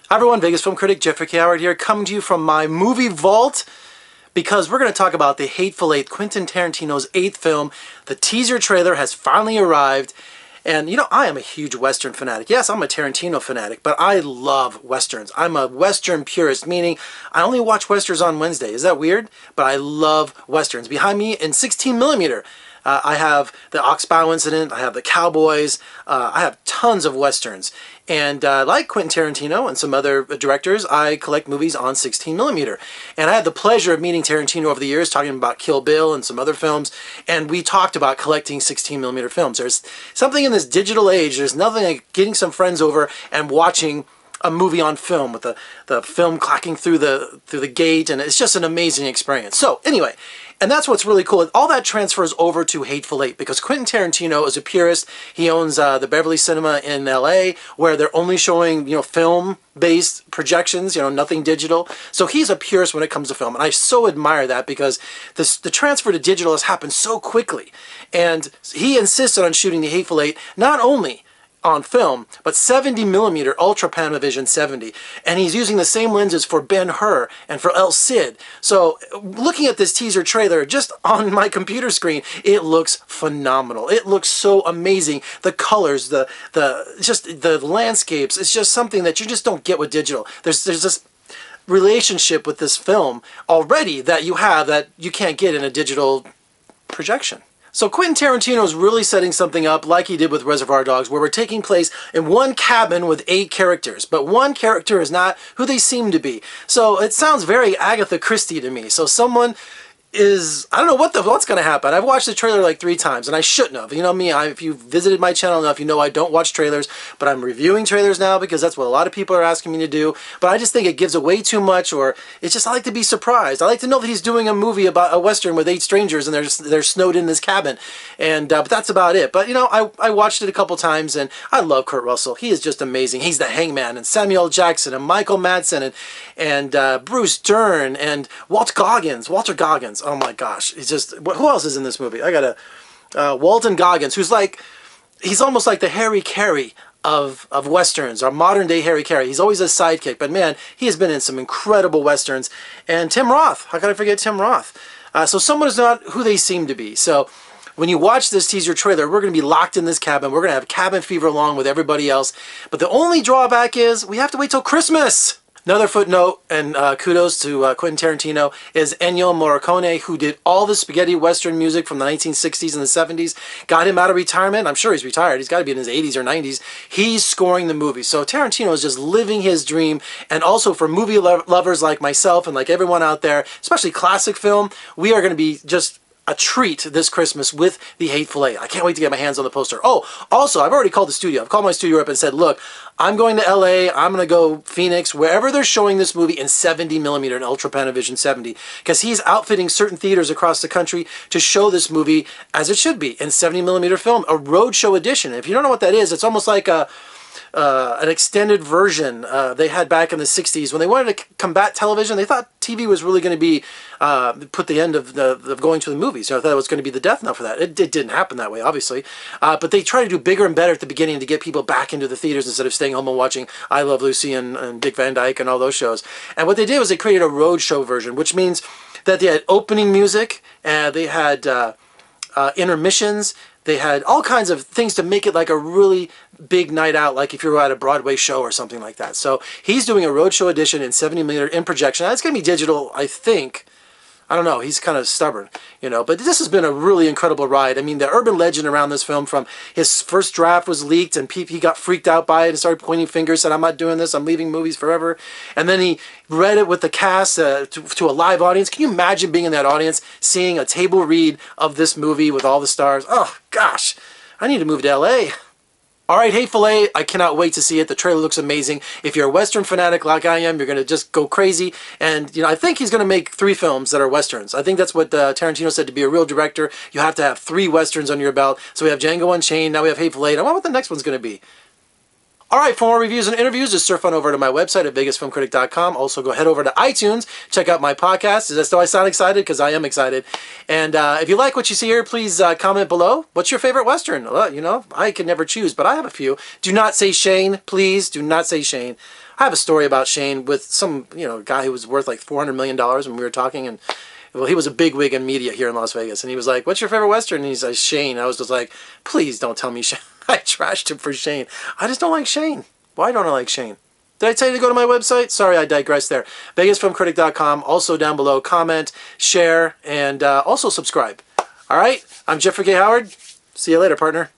Hi everyone, Vegas Film Critic Jeffrey K. Howard here, coming to you from my movie vault because we're going to talk about The Hateful Eight, Quentin Tarantino's 8th film. The teaser trailer has finally arrived, and you know, I am a huge Western fanatic. Yes, I'm a Tarantino fanatic, but I love Westerns. I'm a Western purist, meaning I only watch Westerns on Wednesday. Is that weird? But I love Westerns. Behind me in 16mm, I have the Oxbow Incident, I have the Cowboys, I have tons of Westerns. And like Quentin Tarantino and some other directors, I collect movies on 16mm. And I had the pleasure of meeting Tarantino over the years, talking about Kill Bill and some other films, and we talked about collecting 16mm films. There's something in this digital age, there's nothing like getting some friends over and watching a movie on film with the film clacking through the gate, and it's just an amazing experience. So anyway, and that's what's really cool. All that transfers over to Hateful Eight because Quentin Tarantino is a purist. He owns the Beverly Cinema in LA, where they're only showing, you know, film-based projections, you know, nothing digital. So he's a purist when it comes to film, and I so admire that because the transfer to digital has happened so quickly. And he insisted on shooting The Hateful Eight not only on film, but 70mm Ultra Panavision 70, and he's using the same lenses for Ben-Hur and for El Cid. So looking at this teaser trailer just on my computer screen, it looks phenomenal. It looks so amazing. The colors, just the landscapes, it's just something that you just don't get with digital. There's this relationship with this film already that you have that you can't get in a digital projection. So Quentin Tarantino is really setting something up like he did with Reservoir Dogs, where we're taking place in one cabin with 8 characters, but one character is not who they seem to be. So it sounds very Agatha Christie to me. So someone is, I don't know what's going to happen. I've watched the trailer like 3 times, and I shouldn't have. You know me, if you've visited my channel enough, you know I don't watch trailers, but I'm reviewing trailers now because that's what a lot of people are asking me to do. But I just think it gives away too much, or it's just, I like to be surprised. I like to know that he's doing a movie about a Western with 8 strangers, and they're snowed in this cabin. And but that's about it. But you know, I watched it a couple times, and I love Kurt Russell. He is just amazing. He's the Hangman, and Samuel L. Jackson, and Michael Madsen, and Bruce Dern, and Walter Goggins. Oh my gosh, it's just, who else is in this movie? I got Walton Goggins, who's like, he's almost like the Harry Carey of Westerns, or modern day Harry Carey. He's always a sidekick, but man, he has been in some incredible Westerns. And Tim Roth, how could I forget Tim Roth? So someone is not who they seem to be. So when you watch this teaser trailer, we're going to be locked in this cabin. We're going to have cabin fever along with everybody else. But the only drawback is we have to wait till Christmas. Another footnote, and kudos to Quentin Tarantino, is Ennio Morricone, who did all the spaghetti Western music from the 1960s and the 70s, got him out of retirement. I'm sure he's retired. He's got to be in his 80s or 90s. He's scoring the movie. So Tarantino is just living his dream. And also for movie lovers like myself and like everyone out there, especially classic film, we are going to be just a treat this Christmas with The Hateful Eight. I can't wait to get my hands on the poster. Oh, also, I've already called the studio. I've called my studio up and said, look, I'm going to LA, I'm going to go Phoenix, wherever they're showing this movie in 70mm and Ultra Panavision 70, because he's outfitting certain theaters across the country to show this movie as it should be, in 70mm film, a roadshow edition. If you don't know what that is, it's almost like an extended version they had back in the 60s when they wanted to combat television. They thought TV was really going to be put the end of going to the movies. You know, I thought it was going to be the death knell for that. It didn't happen that way, obviously. But they tried to do bigger and better at the beginning to get people back into the theaters instead of staying home and watching I Love Lucy and Dick Van Dyke and all those shows. And what they did was they created a roadshow version, which means that they had opening music, and they had intermissions. They had all kinds of things to make it like a really big night out, like if you were at a Broadway show or something like that. So he's doing a roadshow edition in 70mm in projection. It's going to be digital, I think. I don't know. He's kind of stubborn, you know. But this has been a really incredible ride. I mean, the urban legend around this film, from his first draft was leaked and he got freaked out by it and started pointing fingers, said, I'm not doing this, I'm leaving movies forever. And then he read it with the cast to a live audience. Can you imagine being in that audience, seeing a table read of this movie with all the stars? Oh, gosh. I need to move to LA. All right, Hateful Eight, I cannot wait to see it. The trailer looks amazing. If you're a Western fanatic like I am, you're going to just go crazy. And, you know, I think he's going to make 3 films that are Westerns. I think that's what Tarantino said. To be a real director, you have to have 3 Westerns on your belt. So we have Django Unchained, now we have Hateful Eight. I wonder what the next one's going to be. All right, for more reviews and interviews, just surf on over to my website at vegasfilmcritic.com. Also, head over to iTunes, check out my podcast. Is that still I sound excited? Because I am excited. And if you like what you see here, please comment below. What's your favorite Western? You know, I can never choose, but I have a few. Do not say Shane. Please do not say Shane. I have a story about Shane with some, guy who was worth like $400 million when we were talking. And, well, he was a bigwig in media here in Las Vegas. And he was like, what's your favorite Western? And he's like, Shane. I was just like, please don't tell me Shane. I trashed him for Shane. I just don't like Shane. Why don't I like Shane? Did I tell you to go to my website? Sorry, I digressed there. VegasFilmCritic.com. Also down below, comment, share, and also subscribe. All right? I'm Jeffrey K. Howard. See you later, partner.